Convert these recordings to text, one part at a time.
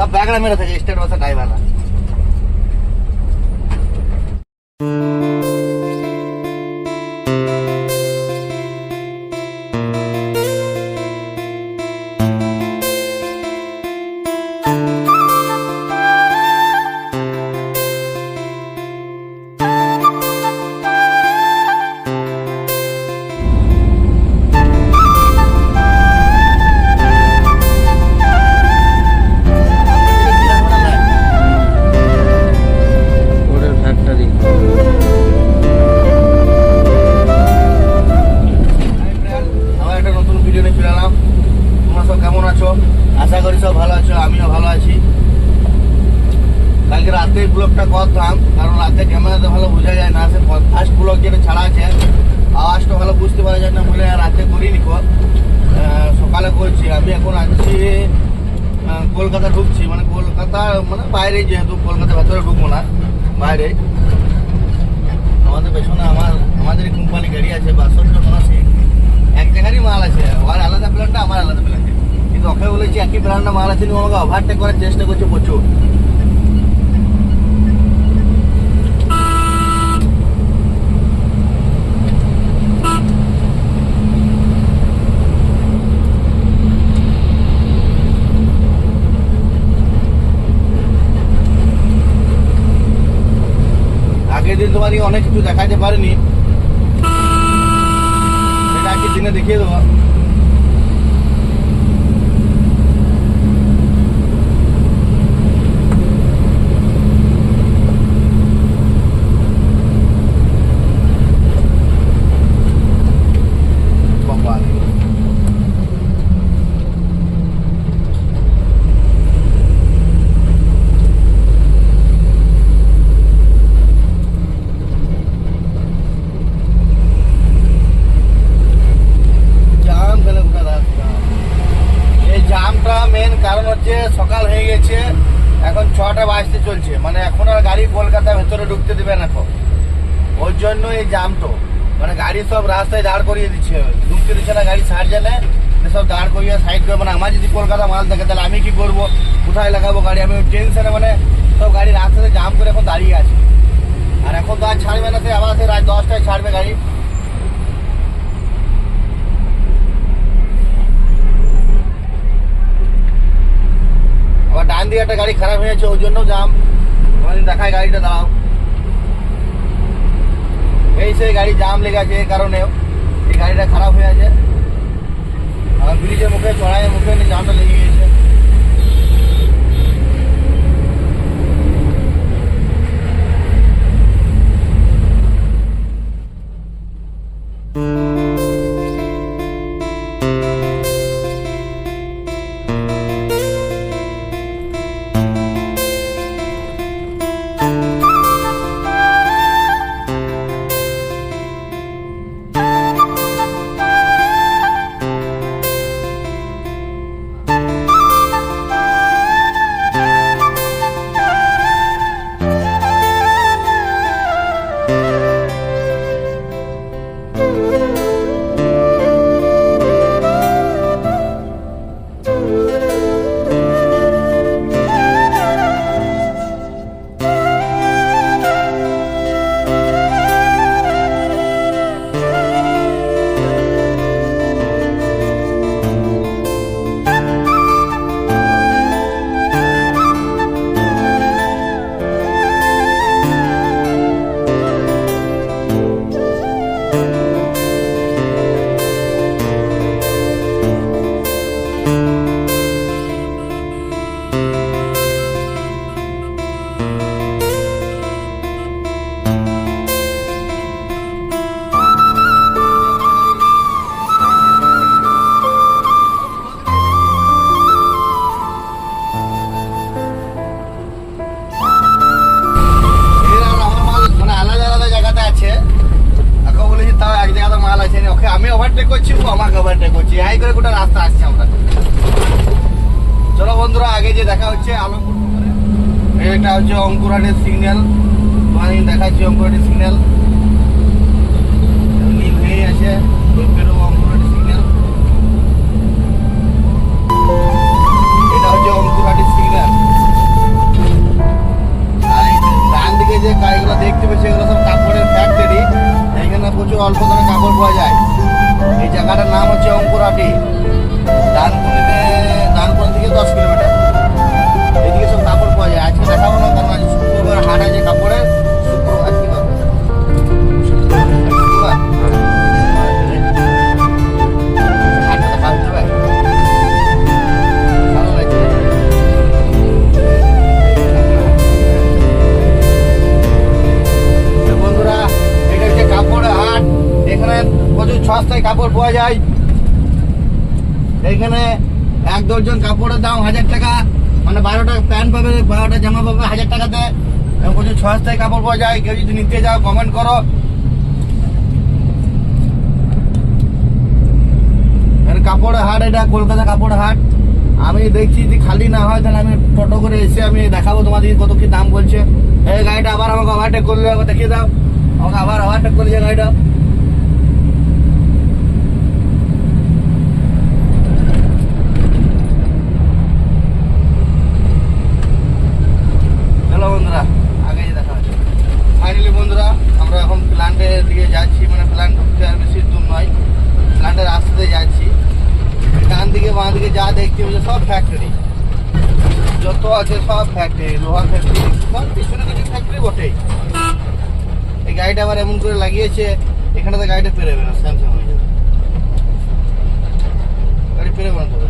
সব ব্যাগড়া মেরে থাকে স্টেট বাসের ড্রাইভাররা। আশা করি সব ভালো আছো, আমিও ভালো আছি। কালকে রাতে ব্লগটা করতাম, কারণ রাতে ক্যামেরাতে ভালো বোঝা যায় না। ফার্স্ট ব্লগ যেটা ছাড়া আছে আওয়াজটা ভালো বুঝতে পারা যায় না বলে রাতে করিনি। সকালে করছি। আমি এখন আছি কলকাতা ঢুকছি, মানে কলকাতা মানে বাইরে, যেহেতু কলকাতার ভেতরে ঢুকবো না, বাইরে। আমাদের পেছনে আমাদের কোম্পানি গাড়ি আছে 62 এক জায়গারই মাল আছে। ওর আলাদা প্ল্যানটা, আমার আলাদা প্ল্যান। কিন্তু ওকে বলেছি একই ব্র্যান্ডের মাল আছে, আমাকে ওভারটেক করার চেষ্টা করছে প্রচুর। আগের দিন তোমার অনেক কিছু দেখাতে পারিনি, এটা আজকে দিনে দেখিয়ে দেবো। কারণ হচ্ছে সকাল হয়ে গেছে, এখন 6টা বাজতে চলছে, মানে এখন আর গাড়ি কলকাতার ভেতরে ঢুকতে দেবে না। ওই জন্য এই জাম তো, মানে গাড়ি সব রাস্তায় দাঁড় করিয়ে দিচ্ছে, ঢুকতে দিচ্ছে না গাড়ি ছাড়ছে না, সব দাঁড় করিয়ে সাইড করে। মানে আমার যদি কলকাতা মাল থাকে তাহলে আমি কি করবো, কোথায় লাগাবো গাড়ি, আমি টেনশনে মানে সব গাড়ি রাস্তাতে জাম করে এখন দাঁড়িয়ে আছে। আর এখন তো আর ছাড়বে না, সে আবার সে রাত 10টায় ছাড়বে গাড়ি। আবার ডান দিকে একটা গাড়ি খারাপ হয়েছে, ওই জন্য জাম। আমাদের দেখায় গাড়িটা দাঁড়াও, এই সেই গাড়ি জাম লেগে আছে, এই কারণেও এই গাড়িটা খারাপ হয়ে আছে। আর ব্রিজের মুখে চড়াইয়ের মুখে জামটা লেগে গেছে। আমি ওভারটেক করছি, ও আমাকে ওভারটেক করছি, এই করে গোটা রাস্তা আসছে আমরা। চলো বন্ধুরা, আগে যে দেখা হচ্ছে আলমপুর, এটা হচ্ছে অঙ্কুরহাটের সিগন্যাল। আমি দেখাচ্ছি অঙ্কুরহাটের সিগন্যাল, নীল হয়ে আছে, অঙ্কুরহাটের সিগন্যাল। এটা হচ্ছে অঙ্কুরহাটের সিগন্যাল। বলছেন কাপড়ের দাম 1000 টাকা, মানে 12টা প্যান্ট পাবে, 12টা জামা পাবে 1000 টাকাতে। এবং বলছেন সস্তায় কাপড় পাওয়া যায়, কেউ যদি নিতে যাও কমেন্ট করো। কাপড়ের হাট, এটা কলকাতা কাপড় হাট। আমি দেখছি যদি খালি না হয় তাহলে আমি টোটো করে এসে আমি দেখাবো তোমাদেরকে কত কি দাম বলছে। এই গাড়িটা আবার আমাকে ওভারটেক করলে, দেখিয়ে দাও আমাকে আবার ওভারটেক করলে গাড়িটা। চলো বন্ধুরা আগে দেখা হচ্ছে। ফাইনালি বন্ধুরা আমরা এখন প্ল্যান্টের দিকে যাচ্ছি, মানে প্ল্যান্ট ঢুকতে আর বেশি দূর নয়, প্ল্যান্টের রাস্তাতে যাচ্ছি। ডান দিকে বাঁ দিকে যা দেখতে হচ্ছে সব ফ্যাক্টরি, যত আছে সব ফ্যাক্টরি, লোহার ফ্যাক্টরি, সব পিছনে কিছু ফ্যাক্টরি বটেই। এই গাড়িটা আবার এমন করে লাগিয়েছে এখানে তো গাড়িটা পেরোবে না, স্যামসাং হয়ে যাবে, গাড়ি পেরোবে না তবে।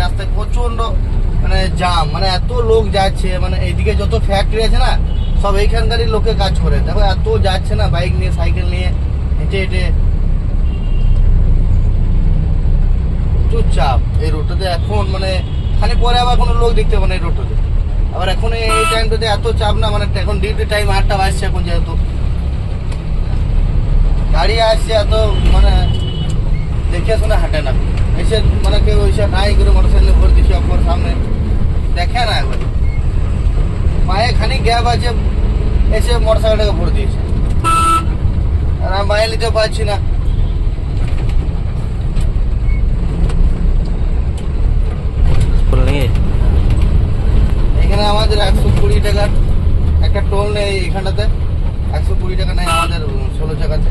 রাস্তায় প্রচন্ড মানে জাম, মানে এত লোক যাচ্ছে, মানে এইদিকে যত ফ্যাক্টরি আছে না সব এইখানকারই লোকে কাজ করে। দেখো এত যাচ্ছে না বাইক নিয়ে, সাইকেল নিয়ে, হেঁটে হেঁটে, চুপচাপ এই রোডটাতে এখন, মানে খালি পরে আবার কোনো লোক দেখতে পাবে না এই রোডটাতে। আবার এখন এই টাইমটাতে এত চাপ না, মানে এখন ডিউটি টাইম 8টা বাজছে এখন, যেহেতু গাড়ি আসছে এত, মানে দেখে শুনে হাঁটে না এসে, মানে কেউ এসে নাই করে মোটরসাইকেলে ভোর দিচ্ছে অপর সামনে দেখে না, একবার পায়ে খানিক গ্যাপ আছে এসে মোটরসাইকেলটাকে ভোর দিয়েছে, আর আমি বাইরে নিতে পারছি না। এখানে আমাদের 120 টাকার একটা টোল নেই এখানটাতে, 120 টাকা নেই আমাদের 16 টাকাতে,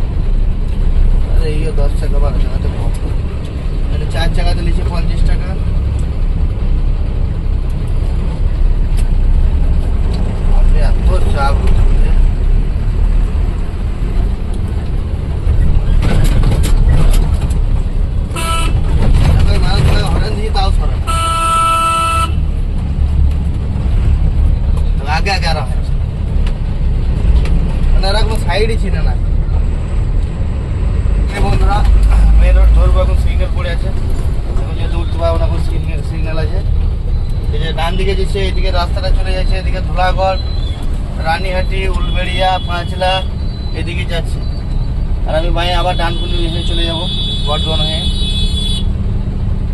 আর এই 10 টাকা 12 টাকাতে কম। 4 টাকাতে নিচে 50 টাকা। আপনি এত চাপ দিকে যাচ্ছে, এদিকে রাস্তাটা চলে যাচ্ছে, এদিকে ধুলাগড়, রানীহাটি, উলবেড়িয়া, পাঁচলা এদিকে যাচ্ছে। আর আমি ভাই আবার ডানকুনি হয়ে চলে যাবো বর্ধমান হয়ে।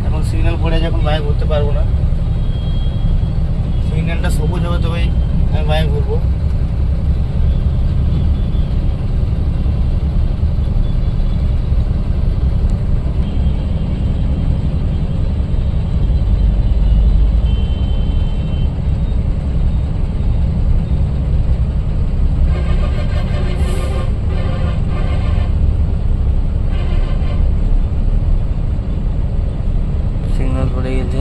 এখন সিগন্যাল পড়ে যখন ভাই ঘুরতে পারবো না, সিগন্যালটা সবুজ হবে তবেই আমি ভাই ঘুরবো। সিগন্যাল পড়ে গেছে।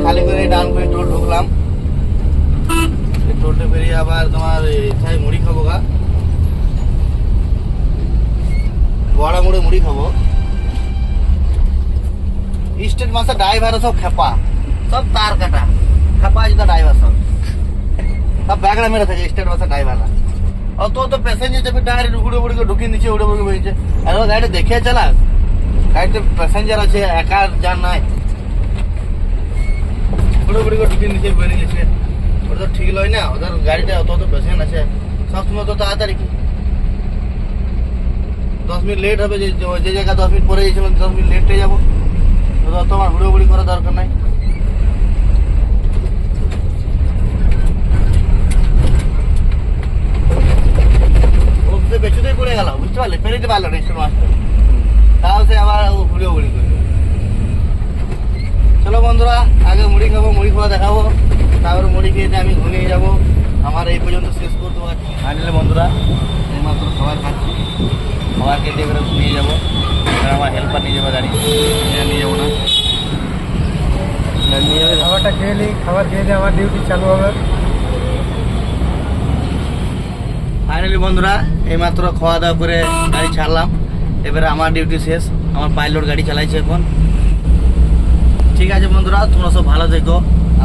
খালি করে ডান করে টোল ঢুকলাম। টোলটা বেরিয়ে আবার তোমার ইচ্ছায় মুড়ি খাবো গা, বড়া মুড়ে মুড়ি খাবো। স্টেট বাসের ড্রাইভার সব খেপা, সব তার কাটা খেপা যেটা ড্রাইভার সব ব্যাগড়া মেরে থাকে স্টেট বাসের ড্রাইভাররা। অত তো প্যাসেঞ্জার যাবে ডাইরেক্ট উড়ে উড়ে ঢুকিয়ে নিচ্ছে, উড়ে উড়ে বেরিয়েছে। এখন গাড়িটা দেখে চালা, গাড়িতে প্যাসেঞ্জার আছে, একা যার নাই, উড়ে উড়ে ঢুকিয়ে নিচ্ছে বেরিয়েছে। ওটা তো ঠিক নয় না, ওদের গাড়িতে অত অত পেশেন্ট আছে, সবসময় তো তাড়াতাড়ি কি 10 মিনিট লেট হবে, যে জায়গায় 10 মিনিট পরে গেছিলাম 10 মিনিট লেটে যাবো। তোমার হুড়োহুড়ি করার দরকার নাই। পেছুতেই পড়ে গেল, বুঝতে পারলে, পেরিতে পারলো না স্টেশন মাস্টার, তাও সে আবার হুড়োহুড়ি করবে। চলো বন্ধুরা, আগে মুড়ি খাবো, মুড়ি খাওয়া দেখাবো, তারপরে মুড়ি খেয়ে আমি ঘুমিয়ে যাবো। আমার এই পর্যন্ত শেষ করতে পারছি ফাইনালি বন্ধুরা, এইমাত্র খাবার খাচ্ছি, খাবার খেতে এবারে ঘুমিয়ে যাবো। এবার আমার হেল্পার নিয়ে যাবে, গাড়ি নিয়ে যাবো না, নিয়ে যাবে। খাবারটা খেয়ে নিই, খাবার খেয়ে দিয়ে আমার ডিউটি চালু হবে। ফাইনালি বন্ধুরা, এইমাত্র খাওয়া দাওয়া করে গাড়ি ছাড়লাম, এবারে আমার ডিউটি শেষ। আমার পাইলট গাড়ি চালাইছে এখন। ঠিক আছে বন্ধুরা, তোমরা সব ভালো থেকো,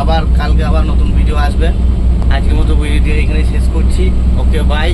আবার কালকে আবার নতুন ভিডিও আসবে। আজকের মতো ভিডিও এখানে শেষ করছি। Okay bye.